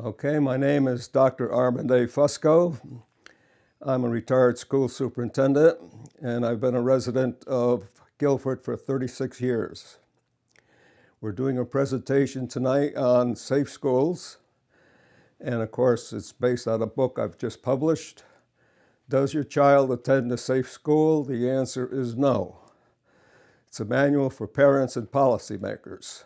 Okay, my name is Dr. Armand A. Fusco. I'm a retired school superintendent, and I've been a resident of Guilford for 36 years. We're doing a presentation tonight on safe schools, and of course it's based on a book I've just published. Does your child attend a safe school? The answer is no. It's a manual for parents and policymakers.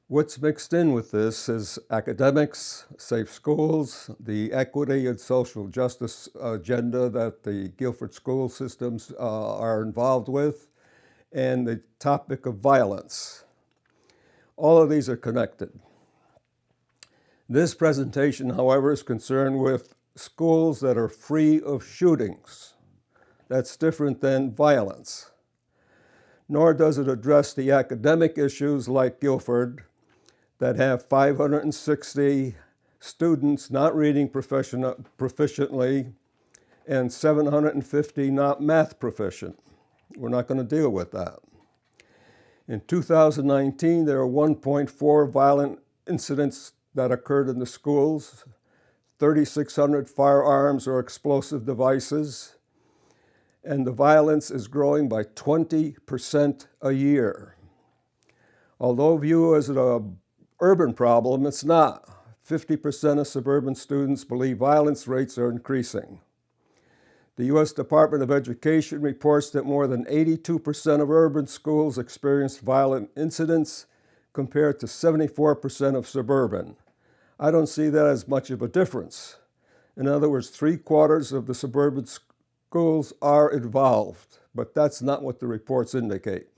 What's mixed in with this is academics, safe schools, the equity and social justice agenda that the Guilford school systems are involved with, and the topic of violence. All of these are connected. This presentation, however, is concerned with schools that are free of shootings. That's different than violence. Nor does it address the academic issues like Guilford, that have 560 students not reading proficiently and 750 not math proficient. We're not going to deal with that. In 2019, there were 1.4 violent incidents that occurred in the schools, 3,600 firearms or explosive devices, and the violence is growing by 20% a year. Although viewed as an urban problem, it's not. 50% of suburban students believe violence rates are increasing. The U.S. Department of Education reports that more than 82% of urban schools experience violent incidents compared to 74% of suburban. I don't see that as much of a difference. In other words, 3/4 of the suburban schools are involved, but that's not what the reports indicate.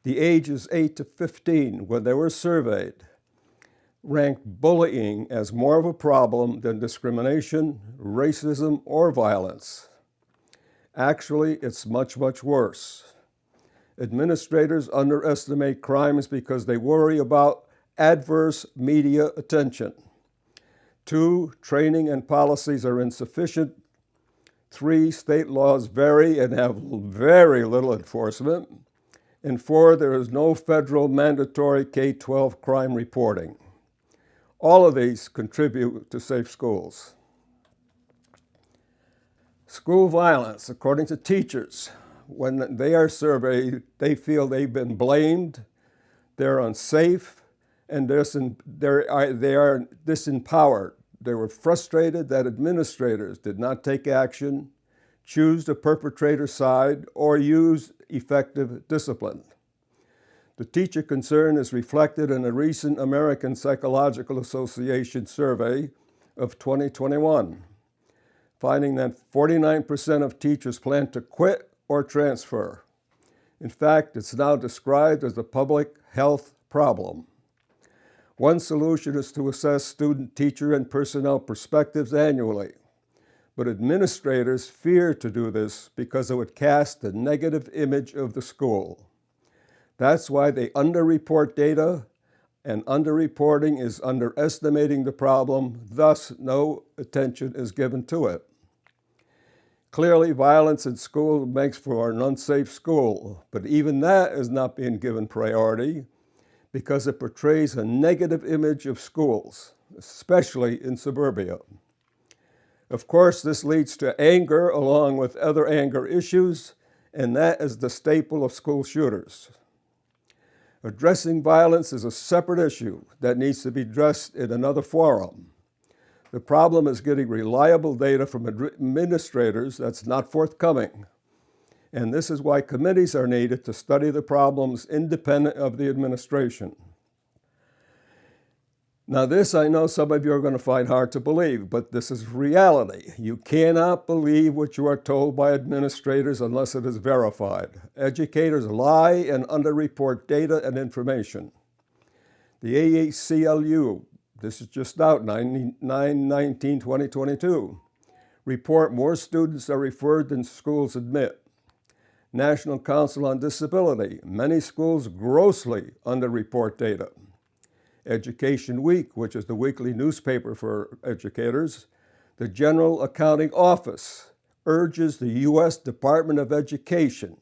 The ages 8 to 15, when they were surveyed, ranked bullying as more of a problem than discrimination, racism, or violence. Actually, it's much, much worse. Administrators underestimate crimes because they worry about adverse media attention. 2, training and policies are insufficient. 3, state laws vary and have very little enforcement. And 4, there is no federal mandatory K-12 crime reporting. All of these contribute to safe schools. School violence, according to teachers, when they are surveyed, they feel they've been blamed, they're unsafe, and they are disempowered. They were frustrated that administrators did not take action, choose the perpetrator's side, or use effective discipline. The teacher concern is reflected in a recent American Psychological Association survey of 2021, finding that 49% of teachers plan to quit or transfer. In fact, it's now described as a public health problem. One solution is to assess student, teacher, and personnel perspectives annually. But administrators fear to do this because it would cast a negative image of the school. That's why they underreport data, and underreporting is underestimating the problem, thus no attention is given to it. Clearly, violence in school makes for an unsafe school, but even that is not being given priority because it portrays a negative image of schools, especially in suburbia. Of course, this leads to anger along with other anger issues, and that is the staple of school shooters. Addressing violence is a separate issue that needs to be addressed in another forum. The problem is getting reliable data from administrators that's not forthcoming. And this is why committees are needed to study the problems independent of the administration. Now this, I know some of you are going to find hard to believe, but this is reality. You cannot believe what you are told by administrators unless it is verified. Educators lie and underreport data and information. The ACLU, this is just out, 9/19/2022, report more students are referred than schools admit. National Council on Disability, many schools grossly underreport data. Education Week, which is the weekly newspaper for educators, the General Accounting Office urges the U.S. Department of Education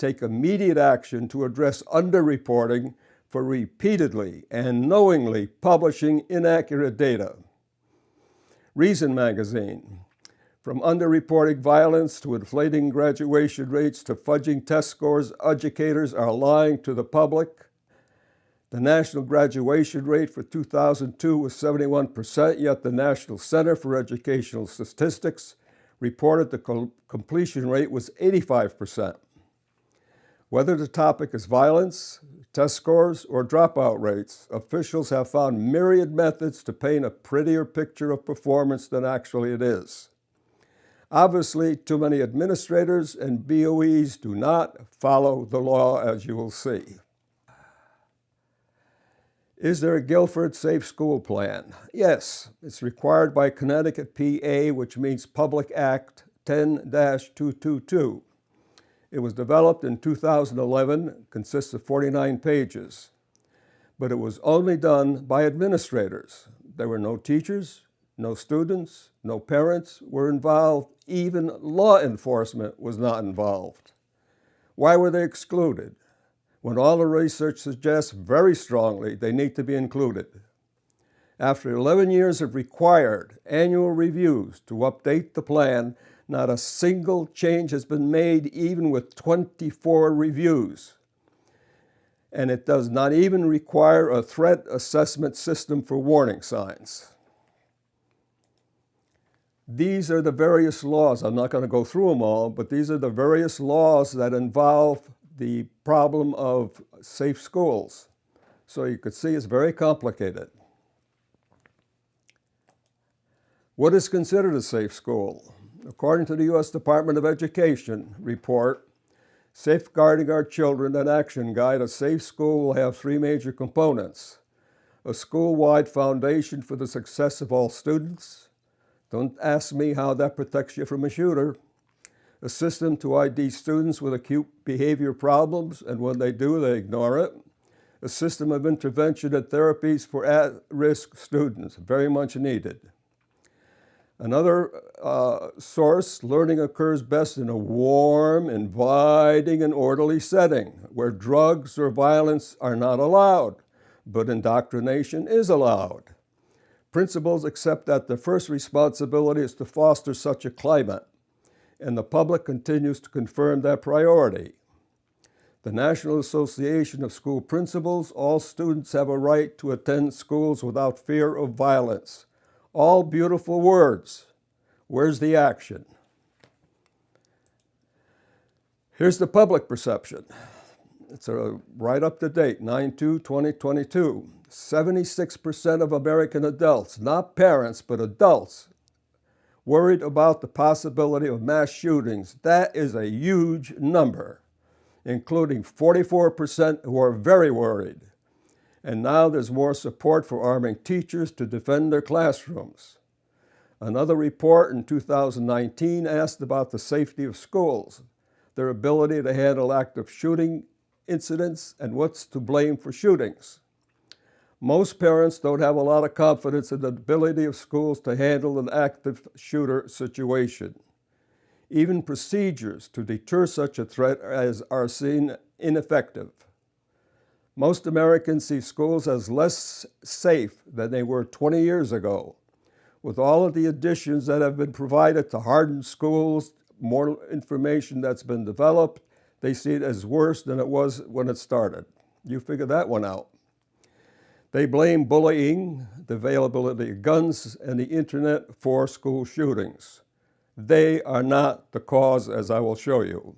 take immediate action to address underreporting for repeatedly and knowingly publishing inaccurate data. Reason magazine, from underreporting violence to inflating graduation rates to fudging test scores, educators are lying to the public. The national graduation rate for 2002 was 71%, yet the National Center for Educational Statistics reported the completion rate was 85%. Whether the topic is violence, test scores, or dropout rates, officials have found myriad methods to paint a prettier picture of performance than actually it is. Obviously, too many administrators and BOEs do not follow the law, as you will see. Is there a Guilford Safe School Plan? Yes, it's required by Connecticut PA, which means Public Act 10-222. It was developed in 2011, consists of 49 pages, but it was only done by administrators. There were no teachers, no students, no parents were involved. Even law enforcement was not involved. Why were they excluded, when all the research suggests very strongly they need to be included? After 11 years of required annual reviews to update the plan, not a single change has been made, even with 24 reviews. And it does not even require a threat assessment system for warning signs. These are the various laws. I'm not going to go through them all, but these are the various laws that involve the problem of safe schools. So you could see it's very complicated. What is considered a safe school? According to the U.S. Department of Education report, Safeguarding Our Children, an Action Guide, a safe school will have three major components: a school-wide foundation for the success of all students. Don't ask me how that protects you from a shooter. A system to ID students with acute behavior problems, and when they do, they ignore it. A system of intervention and therapies for at-risk students, very much needed. Another source, learning occurs best in a warm, inviting, and orderly setting where drugs or violence are not allowed, but indoctrination is allowed. Principals accept that the first responsibility is to foster such a climate, and the public continues to confirm that priority. The National Association of School Principals, all students have a right to attend schools without fear of violence. All beautiful words. Where's the action? Here's the public perception. It's right up to date, 9/2/2022. 76% of American adults, not parents, but adults, worried about the possibility of mass shootings. That is a huge number, including 44% who are very worried. And now there's more support for arming teachers to defend their classrooms. Another report in 2019 asked about the safety of schools, their ability to handle active shooting incidents, and what's to blame for shootings. Most parents don't have a lot of confidence in the ability of schools to handle an active shooter situation. Even procedures to deter such a threat are seen ineffective. Most Americans see schools as less safe than they were 20 years ago. With all of the additions that have been provided to harden schools, more information that's been developed, they see it as worse than it was when it started. You figure that one out. They blame bullying, the availability of guns, and the internet for school shootings. They are not the cause, as I will show you.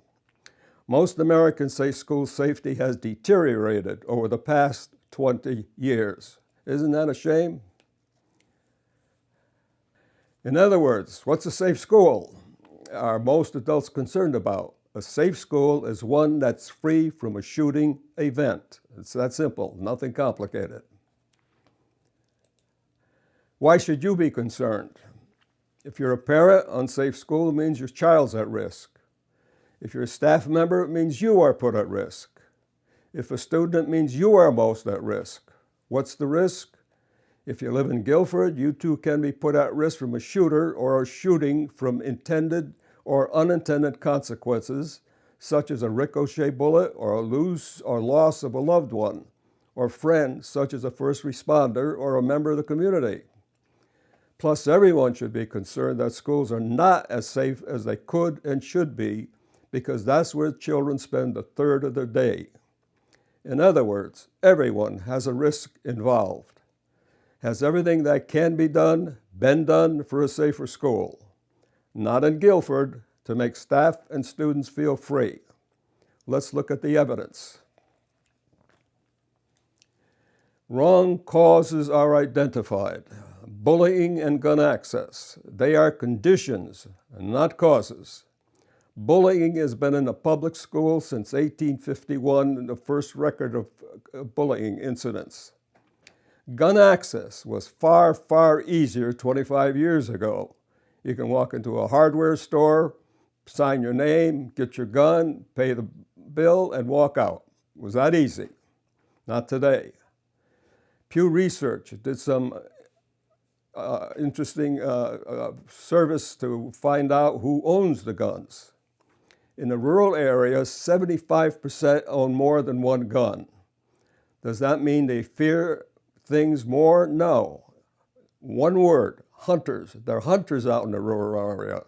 Most Americans say school safety has deteriorated over the past 20 years. Isn't that a shame? In other words, what's a safe school? Are most adults concerned about? A safe school is one that's free from a shooting event. It's that simple, nothing complicated. Why should you be concerned? If you're a parent, unsafe school means your child's at risk. If you're a staff member, it means you are put at risk. If a student, it means you are most at risk. What's the risk? If you live in Guilford, you too can be put at risk from a shooter or a shooting from intended or unintended consequences, such as a ricochet bullet or a loss of a loved one, or friend, such as a first responder or a member of the community. Plus, everyone should be concerned that schools are not as safe as they could and should be, because that's where children spend a third of their day. In other words, everyone has a risk involved. Has everything that can be done been done for a safer school? Not in Guilford, to make staff and students feel free. Let's look at the evidence. Wrong causes are identified. Bullying and gun access. They are conditions, not causes. Bullying has been in the public school since 1851, the first record of bullying incidents. Gun access was far, far easier 25 years ago. You can walk into a hardware store, sign your name, get your gun, pay the bill, and walk out. It was that easy. Not today. Pew Research did some interesting service to find out who owns the guns. In the rural areas, 75% own more than one gun. Does that mean they fear things more? No. One word, hunters. They're hunters out in the rural area.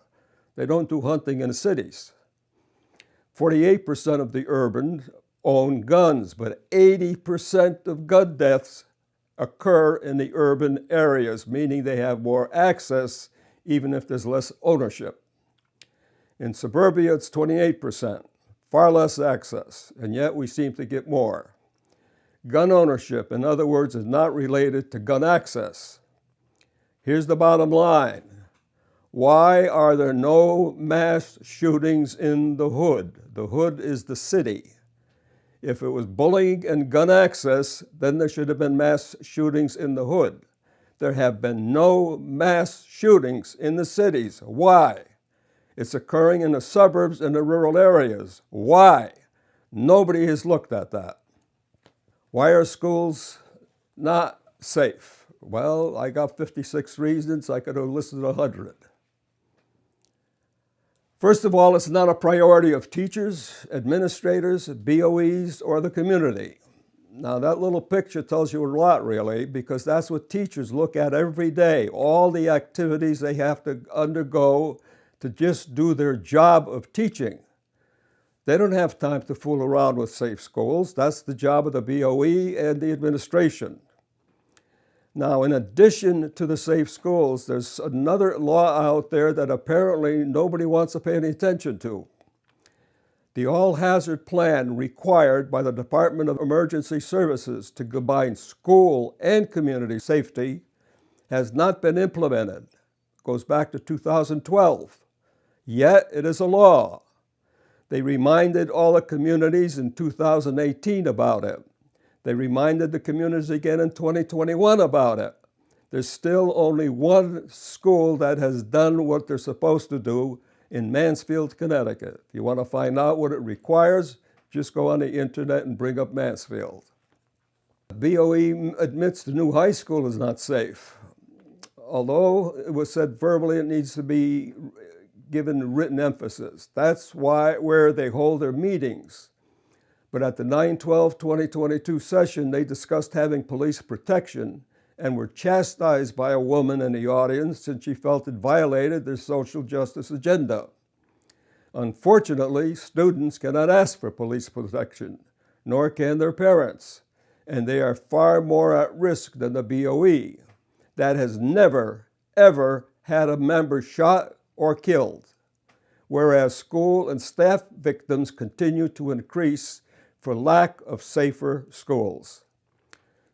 They don't do hunting in the cities. 48% of the urban own guns, but 80% of gun deaths occur in the urban areas, meaning they have more access even if there's less ownership. In suburbia, it's 28%, far less access, and yet we seem to get more. Gun ownership, in other words, is not related to gun access. Here's the bottom line. Why are there no mass shootings in the hood? The hood is the city. If it was bullying and gun access, then there should have been mass shootings in the hood. There have been no mass shootings in the cities. Why? It's occurring in the suburbs and the rural areas. Why? Nobody has looked at that. Why are schools not safe? Well, I got 56 reasons. I could have listed 100. First of all, it's not a priority of teachers, administrators, BOEs, or the community. Now, that little picture tells you a lot, really, because that's what teachers look at every day, all the activities they have to undergo to just do their job of teaching. They don't have time to fool around with safe schools. That's the job of the BOE and the administration. Now, in addition to the safe schools, there's another law out there that apparently nobody wants to pay any attention to. The all-hazard plan required by the Department of Emergency Services to combine school and community safety has not been implemented. It goes back to 2012. Yet it is a law. They reminded all the communities in 2018 about it. They reminded the communities again in 2021 about it. There's still only one school that has done what they're supposed to do in Mansfield, Connecticut. If you want to find out what it requires, just go on the internet and bring up Mansfield. BOE admits the new high school is not safe. Although it was said verbally, it needs to be given written emphasis. That's where they hold their meetings. But at the 9/12/2022 session, they discussed having police protection and were chastised by a woman in the audience since she felt it violated their social justice agenda. Unfortunately, students cannot ask for police protection, nor can their parents, and they are far more at risk than the BOE. That has never, ever had a member shot or killed, whereas school and staff victims continue to increase for lack of safer schools.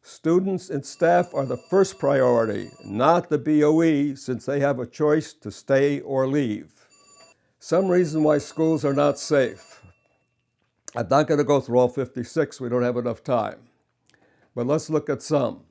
Students and staff are the first priority, not the BOE, since they have a choice to stay or leave. Some reason why schools are not safe. I'm not going to go through all 56, we don't have enough time. But let's look at some.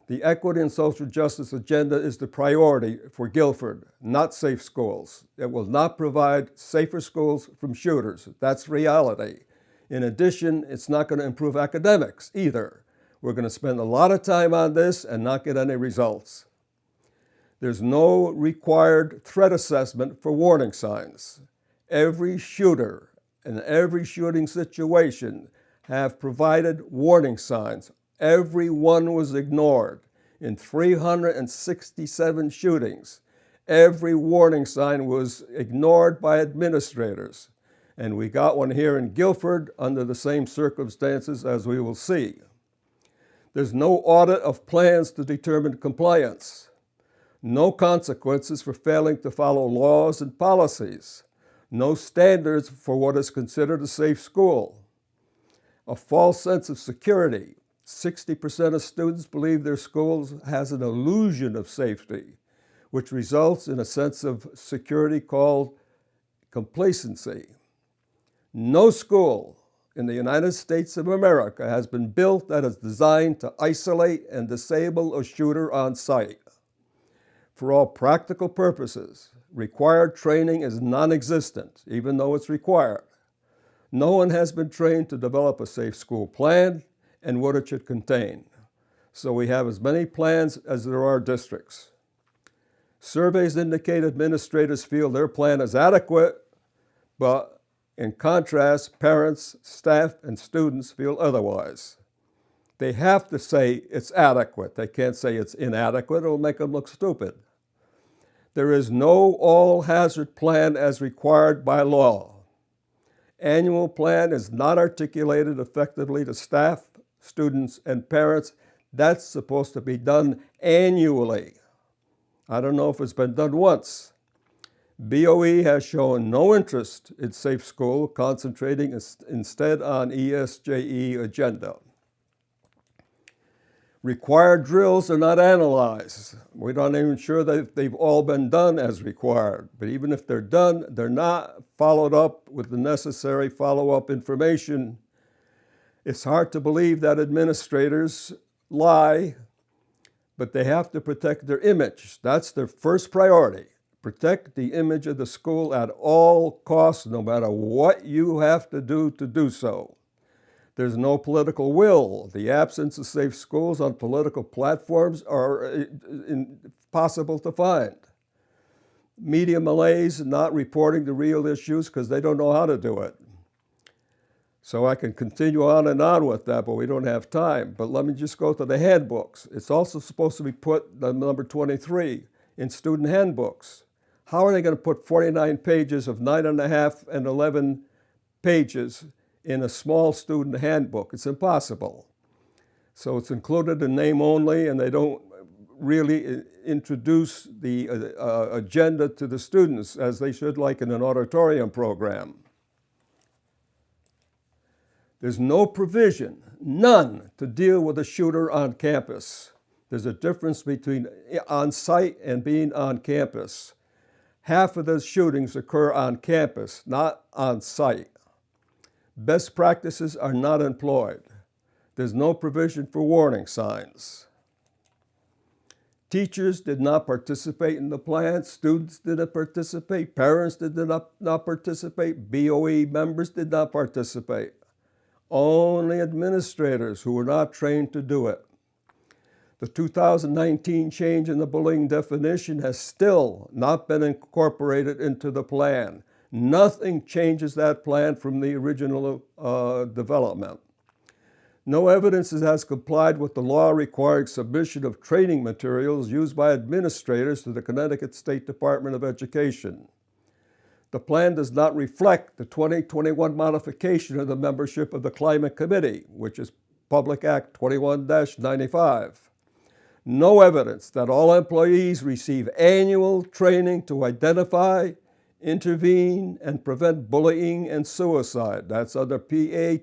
The equity and social justice agenda is the priority for Guilford, not safe schools. It will not provide safer schools from shooters. That's reality. In addition, it's not going to improve academics either. We're going to spend a lot of time on this and not get any results. There's no required threat assessment for warning signs. Every shooter in every shooting situation have provided warning signs. Every one was ignored. In 367 shootings, every warning sign was ignored by administrators. And we got one here in Guilford under the same circumstances, as we will see. There's no audit of plans to determine compliance. No consequences for failing to follow laws and policies. No standards for what is considered a safe school. A false sense of security. 60% of students believe their school has an illusion of safety, which results in a sense of security called complacency. No school in the United States of America has been built that is designed to isolate and disable a shooter on site. For all practical purposes, required training is non-existent, even though it's required. No one has been trained to develop a safe school plan and what it should contain. So we have as many plans as there are districts. Surveys indicate administrators feel their plan is adequate, but in contrast, parents, staff, and students feel otherwise. They have to say it's adequate. They can't say it's inadequate. It'll make them look stupid. There is no all-hazard plan as required by law. Annual plan is not articulated effectively to staff, students, and parents. That's supposed to be done annually. I don't know if it's been done once. BOE has shown no interest in safe school, concentrating instead on ESJE agenda. Required drills are not analyzed. We're not even sure that they've all been done as required. But even if they're done, they're not followed up with the necessary follow-up information. It's hard to believe that administrators lie, but they have to protect their image. That's their first priority. Protect the image of the school at all costs, no matter what you have to do so. There's no political will. The absence of safe schools on political platforms are impossible to find. Media malaise, not reporting the real issues because they don't know how to do it. So I can continue on and on with that, but we don't have time. But let me just go to the handbooks. It's also supposed to be put, number 23, in student handbooks. How are they going to put 49 pages of 9.5 and 11 pages in a small student handbook? It's impossible. So it's included in name only, and they don't really introduce the agenda to the students as they should, like in an auditorium program. There's no provision, none, to deal with a shooter on campus. There's a difference between on-site and being on campus. Half of those shootings occur on campus, not on-site. Best practices are not employed. There's no provision for warning signs. Teachers did not participate in the plan. Students didn't participate. Parents did not participate. BOE members did not participate. Only administrators who were not trained to do it. The 2019 change in the bullying definition has still not been incorporated into the plan. Nothing changes that plan from the original development. No evidence has complied with the law requiring submission of training materials used by administrators to the Connecticut State Department of Education. The plan does not reflect the 2021 modification of the membership of the Climate Committee, which is Public Act 21-95. No evidence that all employees receive annual training to identify, intervene, and prevent bullying and suicide. That's under PA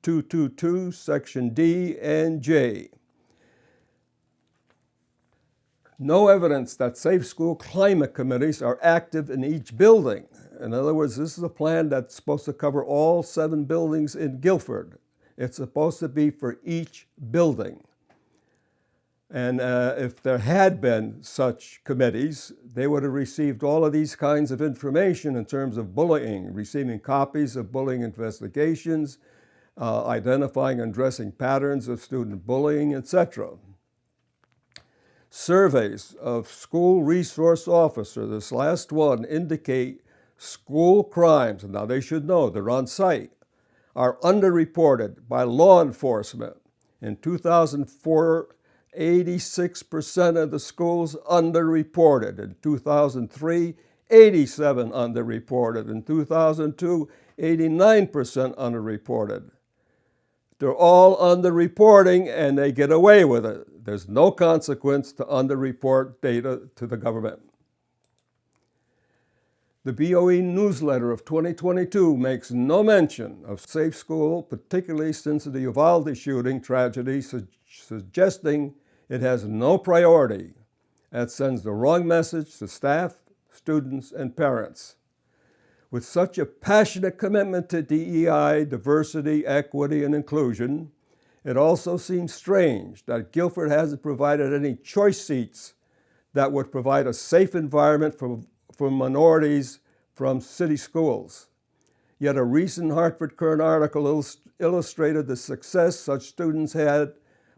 10-222, Section D and J. No evidence that safe school climate committees are active in each building. In other words, this is a plan that's supposed to cover all 7 buildings in Guilford. It's supposed to be for each building. And if there had been such committees, they would have received all of these kinds of information in terms of bullying, receiving copies of bullying investigations, identifying and addressing patterns of student bullying, etc. Surveys of school resource officers, this last one, indicate school crimes, and now they should know, they're on site, are underreported by law enforcement. In 2004, 86% of the schools underreported. In 2003, 87 underreported. In 2002, 89% underreported. They're all underreporting and they get away with it. There's no consequence to underreport data to the government. The BOE newsletter of 2022 makes no mention of safe school, particularly since the Uvalde shooting tragedy, suggesting it has no priority. That sends the wrong message to staff, students, and parents. With such a passionate commitment to DEI, diversity, equity, and inclusion, it also seems strange that Guilford hasn't provided any choice seats that would provide a safe environment for minorities from city schools. Yet a recent Hartford Courant article illustrated the success such students had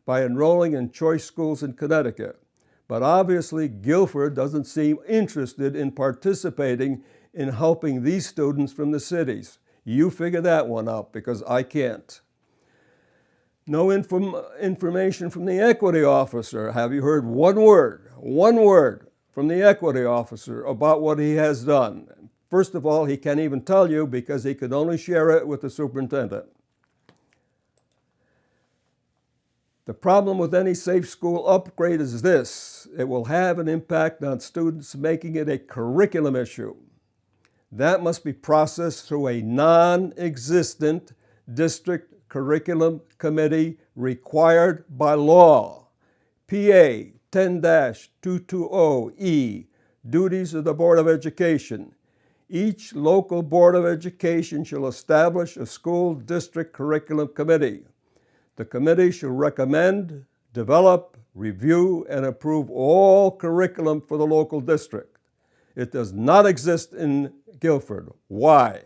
by enrolling in choice schools in Connecticut. But obviously, Guilford doesn't seem interested in participating in helping these students from the cities. You figure that one out, because I can't. No information from the equity officer. Have you heard one word from the equity officer about what he has done? First of all, he can't even tell you because he could only share it with the superintendent. The problem with any safe school upgrade is this: it will have an impact on students, making it a curriculum issue. That must be processed through a non-existent district curriculum committee required by law. PA 10-220E, Duties of the Board of Education. Each local Board of Education shall establish a school district curriculum committee. The committee shall recommend, develop, review, and approve all curriculum for the local district. It does not exist in Guilford. Why?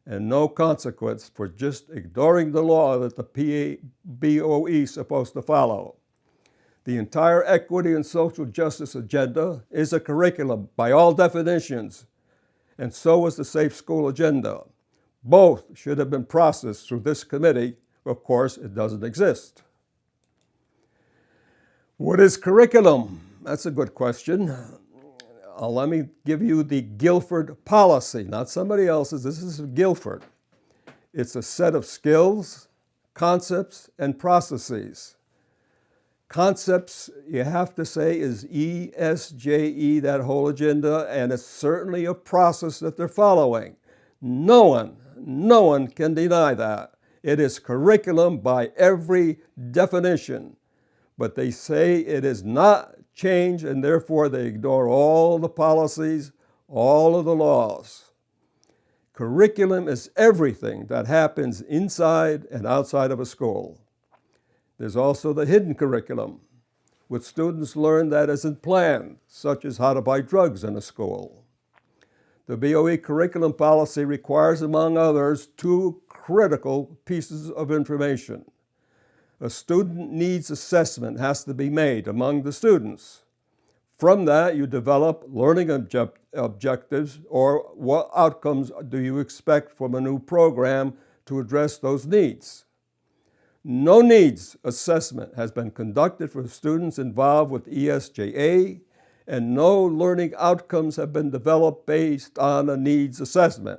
And no consequence for just ignoring the law that the BOE is supposed to follow. The entire equity and social justice agenda is a curriculum by all definitions, and so is the Safe School agenda. Both should have been processed through this committee. Of course, it doesn't exist. What is curriculum? That's a good question. Let me give you the Guilford policy, not somebody else's. This is Guilford. It's a set of skills, concepts, and processes. Concepts, you have to say, is ESJE, that whole agenda, and it's certainly a process that they're following. No one can deny that. It is curriculum by every definition, but they say it is not change, and therefore they ignore all the policies, all of the laws. Curriculum is everything that happens inside and outside of a school. There's also the hidden curriculum, which students learn that isn't planned, such as how to buy drugs in a school. The BOE curriculum policy requires, among others, two critical pieces of information. A student needs assessment has to be made among the students. From that, you develop learning objectives, or what outcomes do you expect from a new program to address those needs. No needs assessment has been conducted for students involved with ESJA, and no learning outcomes have been developed based on a needs assessment.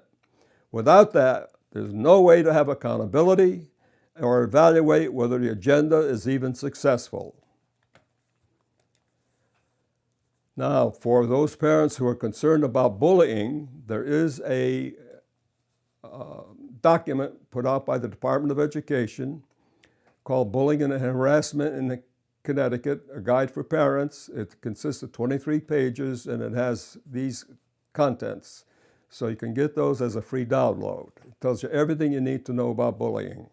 Without that, there's no way to have accountability or evaluate whether the agenda is even successful. Now, for those parents who are concerned about bullying, there is a document put out by the Department of Education called Bullying and Harassment in Connecticut, a guide for parents. It consists of 23 pages, and it has these contents. So you can get those as a free download. It tells you everything you need to know about bullying.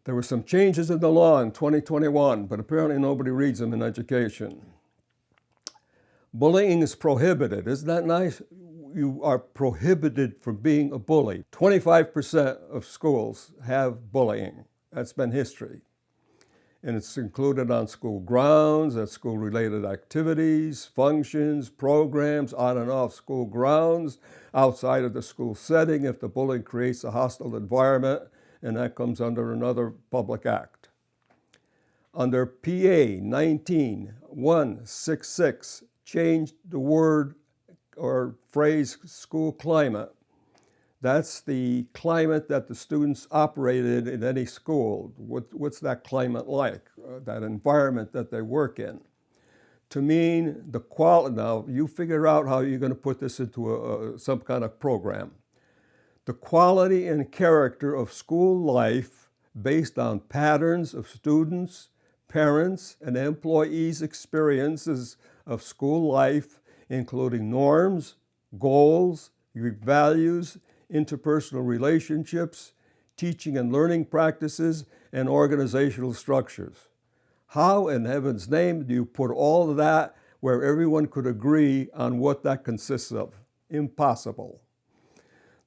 There were some changes in the law in 2021, but apparently nobody reads them in education. Bullying is prohibited. Isn't that nice? You are prohibited from being a bully. 25% of schools have bullying. That's been history. And it's included on school grounds, at school-related activities, functions, programs, on and off school grounds, outside of the school setting if the bullying creates a hostile environment, and that comes under another public act. Under PA 19166, change the word or phrase school climate. That's the climate that the students operated in any school. What's that climate like, that environment that they work in? To mean the quality, now you figure out how you're going to put this into some kind of program. The quality and character of school life based on patterns of students, parents, and employees' experiences of school life, including norms, goals, values, interpersonal relationships, teaching and learning practices, and organizational structures. How in heaven's name do you put all of that where everyone could agree on what that consists of? Impossible.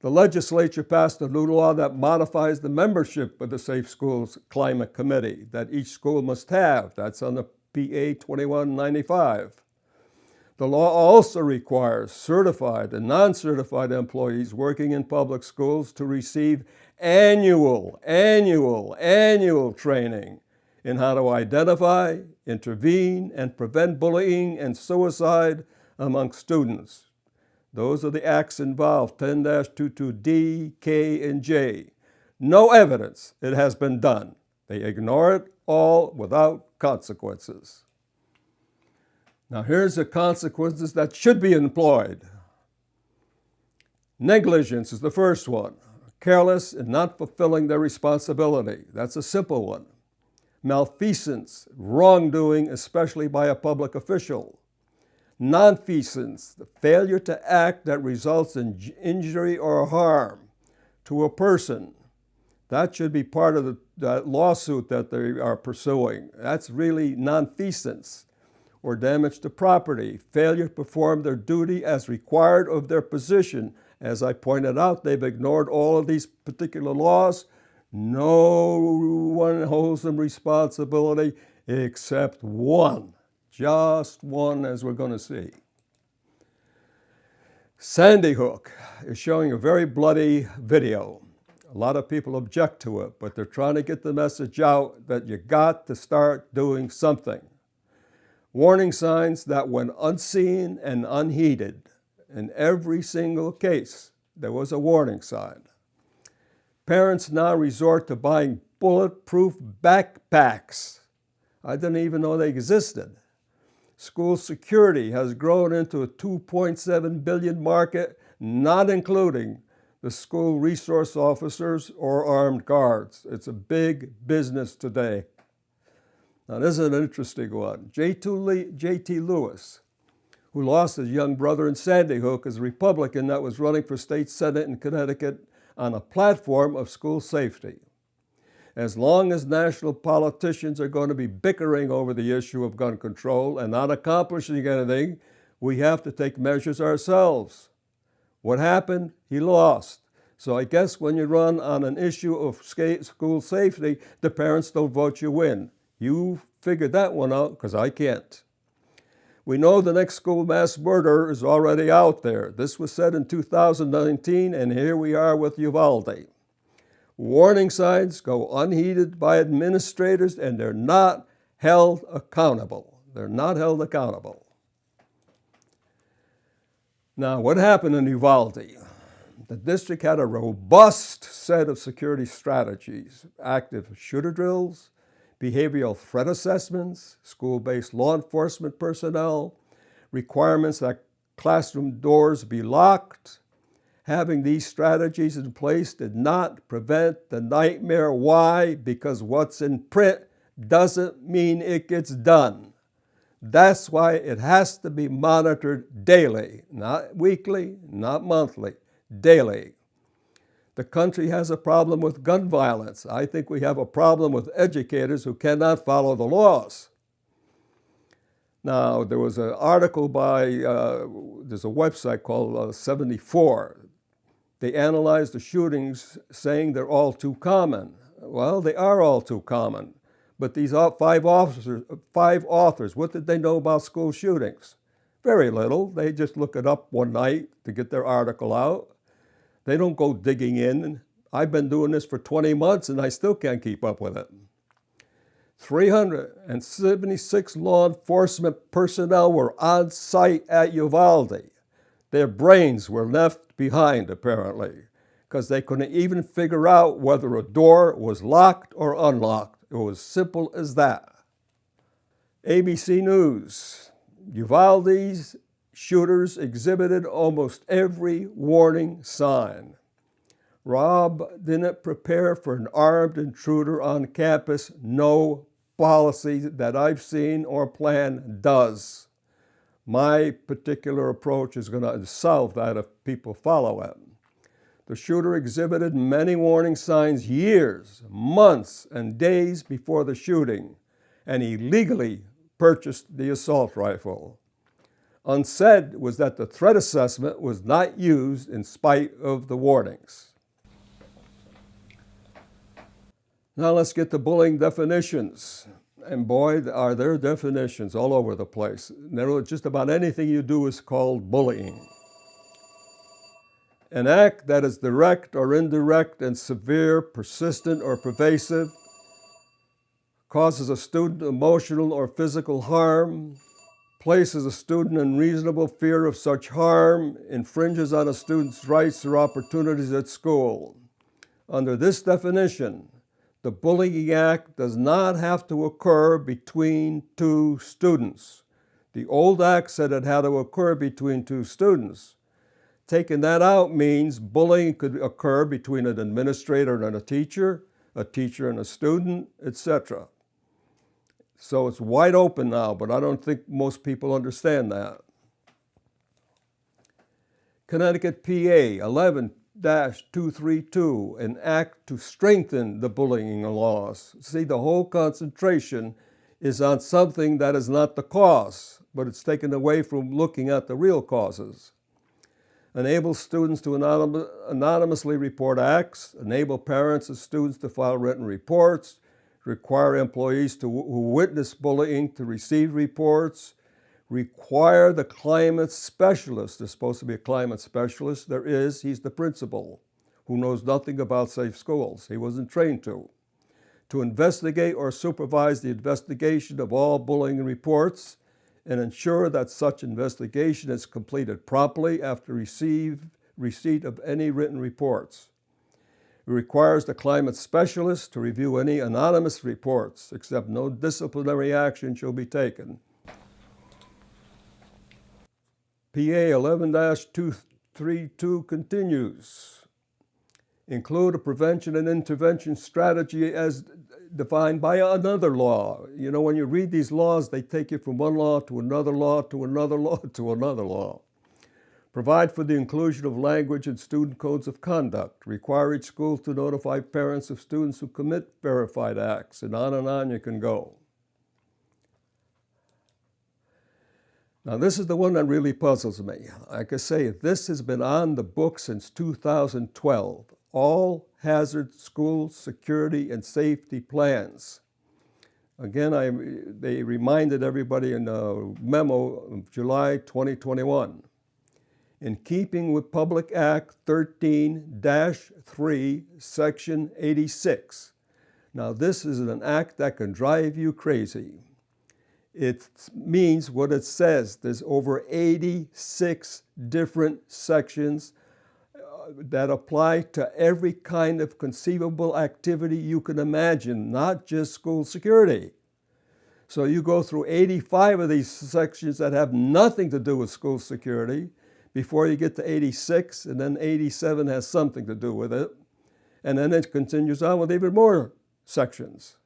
The legislature passed a new law that modifies the membership of the Safe Schools Climate Committee that each school must have. That's on the PA 2195. The law also requires certified and non-certified employees working in public schools to receive annual training in how to identify, intervene, and prevent bullying and suicide among students. Those are the acts involved, 10-22D, K, and J. No evidence it has been done. They ignore it all without consequences. Now here's the consequences that should be employed. Negligence is the first one. Careless in not fulfilling their responsibility. That's a simple one. Malfeasance, wrongdoing, especially by a public official. Nonfeasance, the failure to act that results in injury or harm to a person. That should be part of the lawsuit that they are pursuing. That's really nonfeasance. Or damage to property, failure to perform their duty as required of their position. As I pointed out, they've ignored all of these particular laws. No one holds them responsibility except one. Just one, as we're going to see. Sandy Hook is showing a very bloody video. A lot of people object to it, but they're trying to get the message out that you got to start doing something. Warning signs that went unseen and unheeded. In every single case, there was a warning sign. Parents now resort to buying bulletproof backpacks. I didn't even know they existed. School security has grown into a $2.7 billion market, not including the school resource officers or armed guards. It's a big business today. Now this is an interesting one. J.T. Lewis, who lost his young brother in Sandy Hook, is a Republican that was running for state senate in Connecticut on a platform of school safety. As long as national politicians are going to be bickering over the issue of gun control and not accomplishing anything, we have to take measures ourselves. What happened? He lost. So I guess when you run on an issue of school safety, the parents don't vote you in. You figured that one out, because I can't. We know the next school mass murder is already out there. This was said in 2019, and here we are with Uvalde. Warning signs go unheeded by administrators, and they're not held accountable. They're not held accountable. Now, what happened in Uvalde? The district had a robust set of security strategies, active shooter drills, behavioral threat assessments, school-based law enforcement personnel, requirements that classroom doors be locked. Having these strategies in place did not prevent the nightmare. Why? Because what's in print doesn't mean it gets done. That's why it has to be monitored daily, not weekly, not monthly, daily. The country has a problem with gun violence. I think we have a problem with educators who cannot follow the laws. Now, there was an article by, there's a website called 74. They analyzed the shootings saying they're all too common. Well, they are all too common. But these five authors, what did they know about school shootings? Very little. They just look it up one night to get their article out. They don't go digging in I've been doing this for 20 months and I still can't keep up with it. 376 law enforcement personnel were on site at Uvalde. Their brains were left behind, apparently, because they couldn't even figure out whether a door was locked or unlocked. It was simple as that. ABC News. Uvalde's shooters exhibited almost every warning sign. Rob didn't prepare for an armed intruder on campus. No policy that I've seen or planned does. My particular approach is going to solve that if people follow it. The shooter exhibited many warning signs years, months, and days before the shooting, and he legally purchased the assault rifle. Unsaid was that the threat assessment was not used in spite of the warnings. Now let's get to bullying definitions. And boy, are there definitions all over the place. Just about anything you do is called bullying. An act that is direct or indirect and severe, persistent or pervasive, causes a student emotional or physical harm, places a student in reasonable fear of such harm, infringes on a student's rights or opportunities at school. Under this definition, the bullying act does not have to occur between two students. The old act said it had to occur between two students. Taking that out means bullying could occur between an administrator and a teacher and a student, etc. So it's wide open now, but I don't think most people understand that. Connecticut PA 11-232, an act to strengthen the bullying laws. See, the whole concentration is on something that is not the cause, but it's taken away from looking at the real causes. Enable students to anonymously report acts, enable parents and students to file written reports, require employees who witness bullying to receive reports, require the climate specialist. There's supposed to be a climate specialist. There is. He's the principal who knows nothing about safe schools. He wasn't trained to investigate or supervise the investigation of all bullying reports and ensure that such investigation is completed promptly after receipt of any written reports. It requires the climate specialist to review any anonymous reports, except no disciplinary action shall be taken. PA 11-232 continues. Include a prevention and intervention strategy as defined by another law. You know, when you read these laws, they take you from one law to another law to another law to another law. Provide for the inclusion of language in student codes of conduct. Require each school to notify parents of students who commit verified acts, and on you can go. Now this is the one that really puzzles me. Like I say, this has been on the book since 2012. All hazard school security and safety plans. Again, they reminded everybody in a memo of July 2021. In keeping with Public Act 13-3, Section 86. Now this is an act that can drive you crazy. It means what it says. There's over 86 different sections that apply to every kind of conceivable activity you can imagine, not just school security. So you go through 85 of these sections that have nothing to do with school security before you get to 86, and then 87 has something to do with it. And then it continues on with even more sections.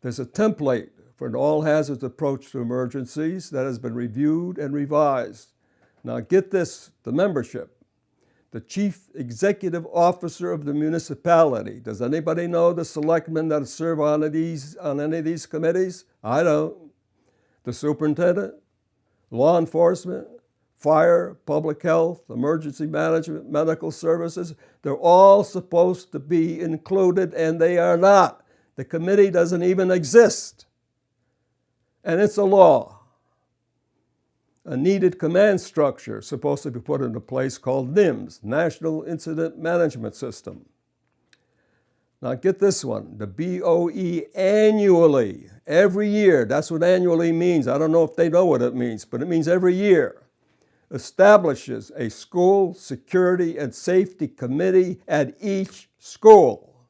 There's a template for an all-hazards approach to emergencies that has been reviewed and revised. Now get this, the membership. The chief executive officer of the municipality. Does anybody know the selectmen that serve on any of these committees? I don't. The superintendent, law enforcement, fire, public health, emergency management, medical services, they're all supposed to be included, and they are not. The committee doesn't even exist. And it's a law. A needed command structure supposed to be put into place called NIMS, National Incident Management System. Now get this one, the BOE annually, every year, that's what annually means. I don't know if they know what it means, but it means every year, establishes a school security and safety committee at each school,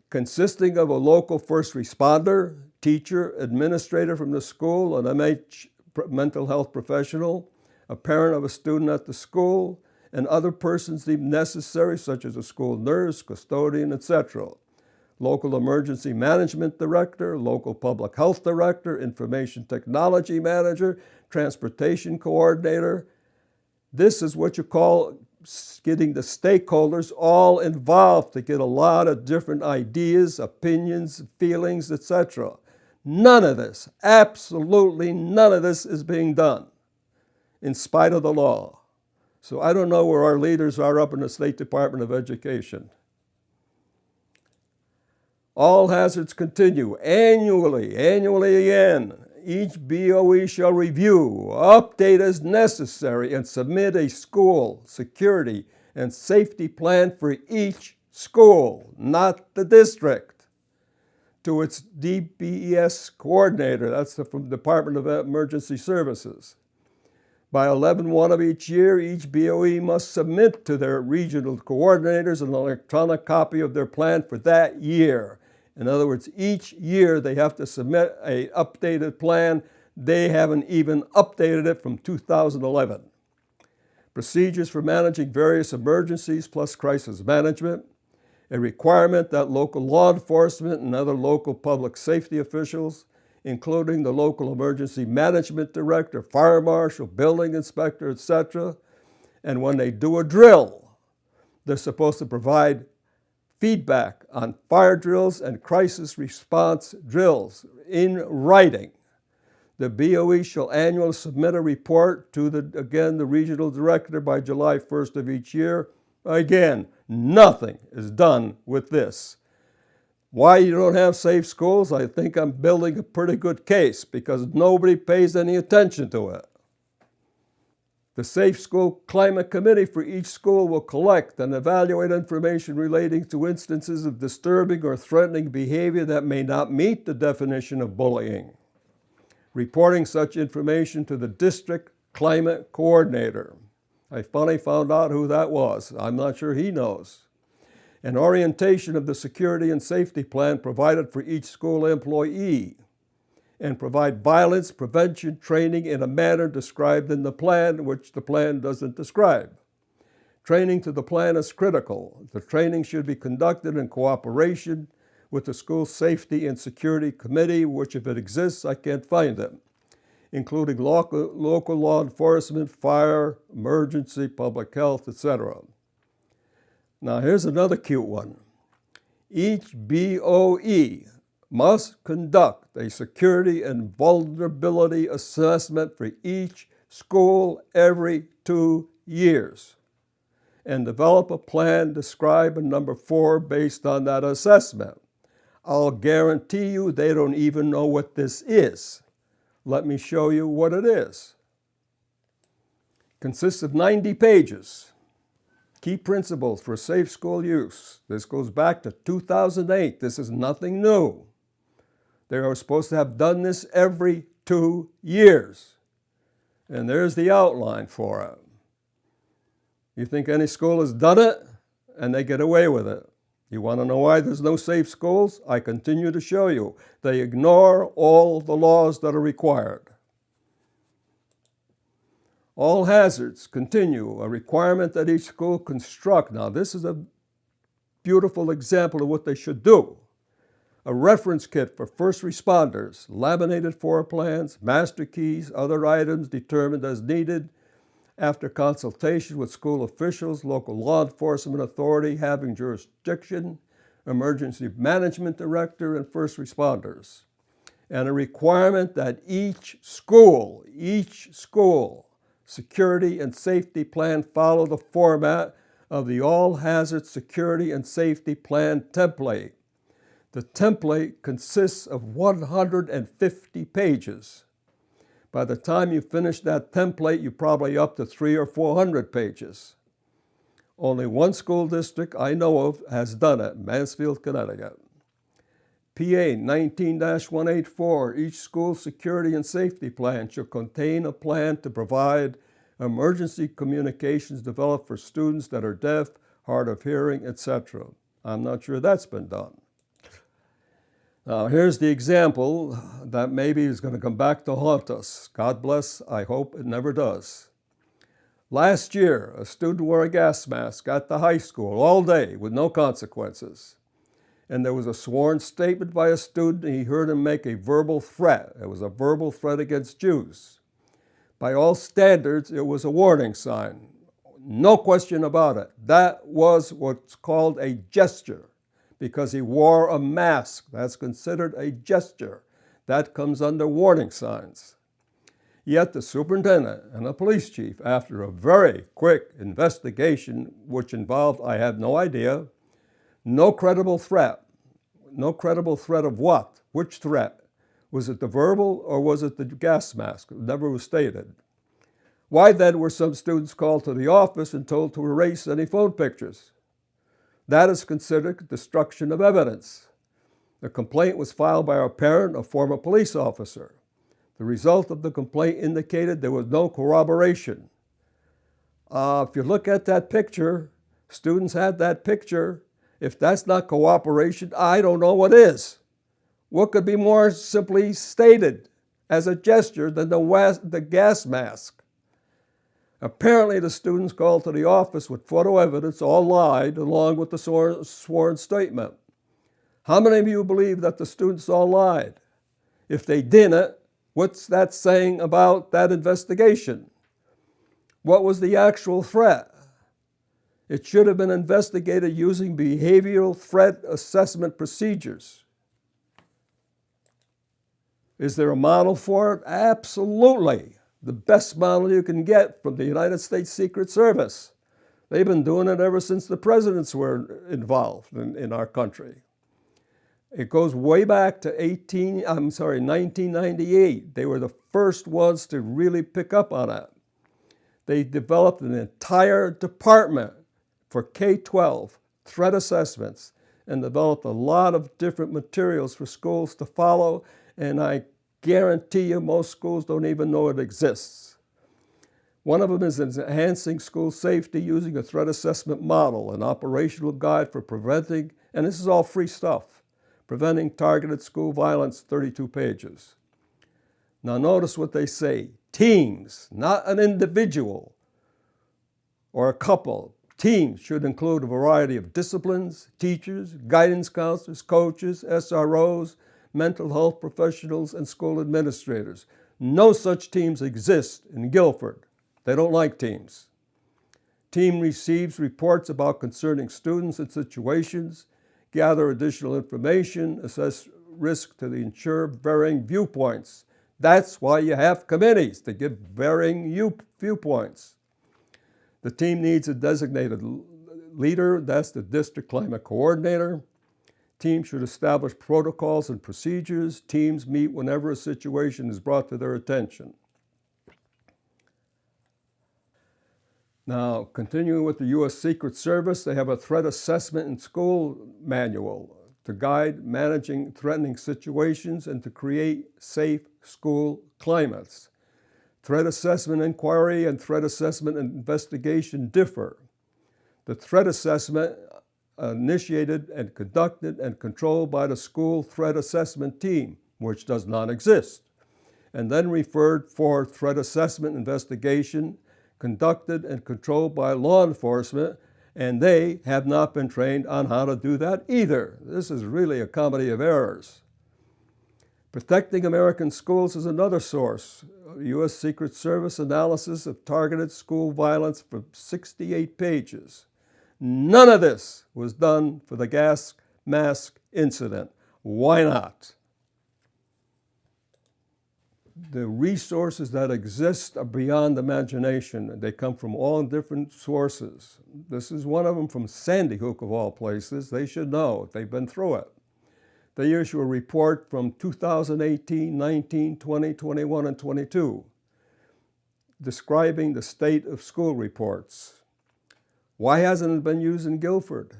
consisting of a local first responder, teacher, administrator from the school, an MH mental health professional, a parent of a student at the school, and other persons deemed necessary, such as a school nurse, custodian, etc. Local emergency management director, local public health director, information technology manager, transportation coordinator. This is what you call getting the stakeholders all involved to get a lot of different ideas, opinions, feelings, etc. None of this, absolutely none of this is being done in spite of the law. So I don't know where our leaders are up in the State Department of Education. All hazards continue annually again. Each BOE shall review, update as necessary, and submit a school security and safety plan for each school, not the district, to its DBES coordinator. That's from the Department of Emergency Services. By 11/1 of each year, each BOE must submit to their regional coordinators an electronic copy of their plan for that year. In other words, each year they have to submit an updated plan. They haven't even updated it from 2011. Procedures for managing various emergencies plus crisis management. A requirement that local law enforcement and other local public safety officials, including the local emergency management director, fire marshal, building inspector, etc., and when they do a drill, they're supposed to provide feedback on fire drills and crisis response drills in writing. The BOE shall annually submit a report to the regional director by July 1st of each year. Again, nothing is done with this. Why you don't have safe schools? I think I'm building a pretty good case because nobody pays any attention to it. The Safe School Climate Committee for each school will collect and evaluate information relating to instances of disturbing or threatening behavior that may not meet the definition of bullying, reporting such information to the district climate coordinator. I finally found out who that was. I'm not sure he knows. An orientation of the security and safety plan provided for each school employee, and provide violence prevention training in a manner described in the plan, which the plan doesn't describe. Training to the plan is critical. The training should be conducted in cooperation with the school safety and security committee, which if it exists, I can't find it, including local law enforcement, fire, emergency, public health, etc. Now here's another cute one. Each BOE must conduct a security and vulnerability assessment for each school every 2 years and develop a plan described in number 4 based on that assessment. I'll guarantee you they don't even know what this is. Let me show you what it is. Consists of 90 pages. Key principles for safe school use. This goes back to 2008. This is nothing new. They are supposed to have done this every 2 years. And there's the outline for it. You think any school has done it? And they get away with it. You want to know why there's no safe schools? I continue to show you. They ignore all the laws that are required. All hazards continue. A requirement that each school construct. Now this is a beautiful example of what they should do. A reference kit for first responders, laminated floor plans, master keys, other items determined as needed after consultation with school officials, local law enforcement authority having jurisdiction, emergency management director, and first responders. And a requirement that each school, security and safety plan follow the format of the All Hazard Security and Safety Plan template. The template consists of 150 pages. By the time you finish that template, you're probably up to 300 or 400 pages. Only one school district I know of has done it, Mansfield, Connecticut. PA 19-184, each school security and safety plan should contain a plan to provide emergency communications developed for students that are deaf, hard of hearing, etc. I'm not sure that's been done. Now here's the example that maybe is going to come back to haunt us. God bless, I hope it never does. Last year, a student wore a gas mask at the high school all day with no consequences. And there was a sworn statement by a student. He heard him make a verbal threat. It was a verbal threat against Jews. By all standards, it was a warning sign. No question about it. That was what's called a gesture because he wore a mask. That's considered a gesture. That comes under warning signs. Yet the superintendent and the police chief, after a very quick investigation, which involved, I have no idea, no credible threat. No credible threat of what? Which threat? Was it the verbal or was it the gas mask? It never was stated. Why then were some students called to the office and told to erase any phone pictures? That is considered destruction of evidence. The complaint was filed by a parent, a former police officer. The result of the complaint indicated there was no corroboration. If you look at that picture, students had that picture. If that's not cooperation, I don't know what is. What could be more simply stated as a gesture than the gas mask? Apparently, the students called to the office with photo evidence all lied along with the sworn statement. How many of you believe that the students all lied? If they didn't, what's that saying about that investigation? What was the actual threat? It should have been investigated using behavioral threat assessment procedures. Is there a model for it? Absolutely. The best model you can get from the United States Secret Service. They've been doing it ever since the presidents were involved in our country. It goes way back to 1998. They were the first ones to really pick up on it. They developed an entire department for K-12 threat assessments and developed a lot of different materials for schools to follow, and I guarantee you most schools don't even know it exists. One of them is enhancing school safety using a threat assessment model, an operational guide for preventing, and this is all free stuff, preventing targeted school violence, 32 pages. Now notice what they say, teams, not an individual or a couple. Teams should include a variety of disciplines, teachers, guidance counselors, coaches, SROs, mental health professionals, and school administrators. No such teams exist in Guilford. They don't like teams. Team receives reports about concerning students and situations, gather additional information, assess risk to ensure varying viewpoints. That's why you have committees, to give varying viewpoints. The team needs a designated leader, that's the district climate coordinator. Teams should establish protocols and procedures. Teams meet whenever a situation is brought to their attention. Now, continuing with the U.S. Secret Service, they have a threat assessment and school manual to guide managing threatening situations and to create safe school climates. Threat assessment inquiry and threat assessment and investigation differ. The threat assessment initiated and conducted and controlled by the school threat assessment team, which does not exist, and then referred for threat assessment investigation conducted and controlled by law enforcement, and they have not been trained on how to do that either. This is really a comedy of errors. Protecting American Schools is another source. U.S. Secret Service analysis of targeted school violence for 68 pages. None of this was done for the gas mask incident. Why not? The resources that exist are beyond imagination. They come from all different sources. This is one of them from Sandy Hook, of all places. They should know. They've been through it. They issue a report from 2018, 19, 20, 21, and 22, describing the state of school reports. Why hasn't it been used in Guilford?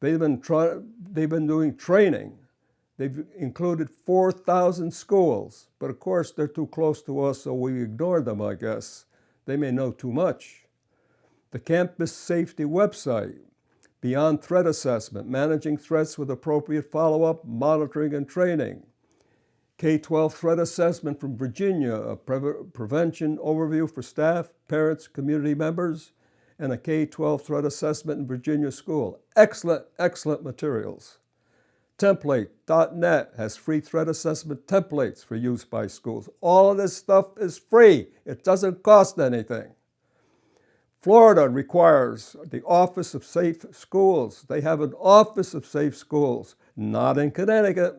They've been doing training. They've included 4,000 schools, but of course they're too close to us, so we ignore them, I guess. They may know too much. The campus safety website, beyond threat assessment, managing threats with appropriate follow-up, monitoring, and training. K-12 threat assessment from Virginia, a prevention overview for staff, parents, community members, and a K-12 threat assessment in Virginia school. Excellent, excellent materials. Template.net has free threat assessment templates for use by schools. All of this stuff is free. It doesn't cost anything. Florida requires the Office of Safe Schools. They have an Office of Safe Schools, not in Connecticut.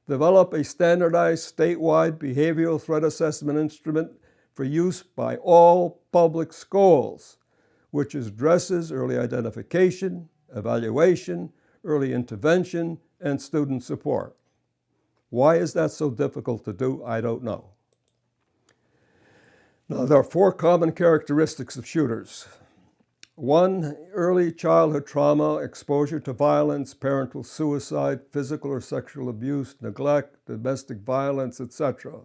Develop a standardized statewide behavioral threat assessment instrument for use by all public schools, which addresses early identification, evaluation, early intervention, and student support. Why is that so difficult to do? I don't know. Now, there are 4 common characteristics of shooters. 1, early childhood trauma, exposure to violence, parental suicide, physical or sexual abuse, neglect, domestic violence, etc.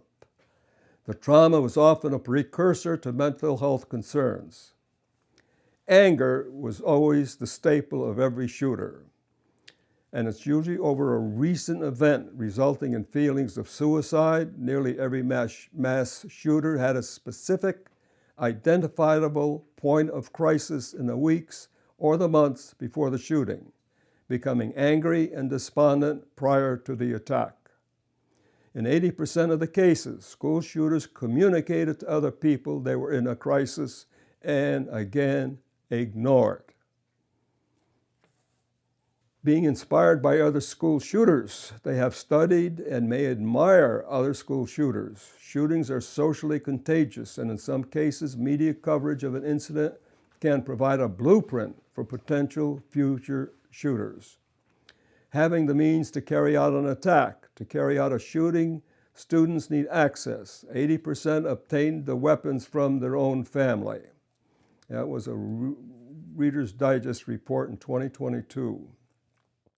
The trauma was often a precursor to mental health concerns. Anger was always the staple of every shooter, and it's usually over a recent event resulting in feelings of suicide. Nearly every mass shooter had a specific, identifiable point of crisis in the weeks or the months before the shooting, becoming angry and despondent prior to the attack. In 80% of the cases, school shooters communicated to other people they were in a crisis and, again, ignored. Being inspired by other school shooters, they have studied and may admire other school shooters. Shootings are socially contagious, and in some cases, media coverage of an incident can provide a blueprint for potential future shooters. Having the means to carry out an attack, to carry out a shooting, students need access. 80% obtained the weapons from their own family. That was a Reader's Digest report in 2022.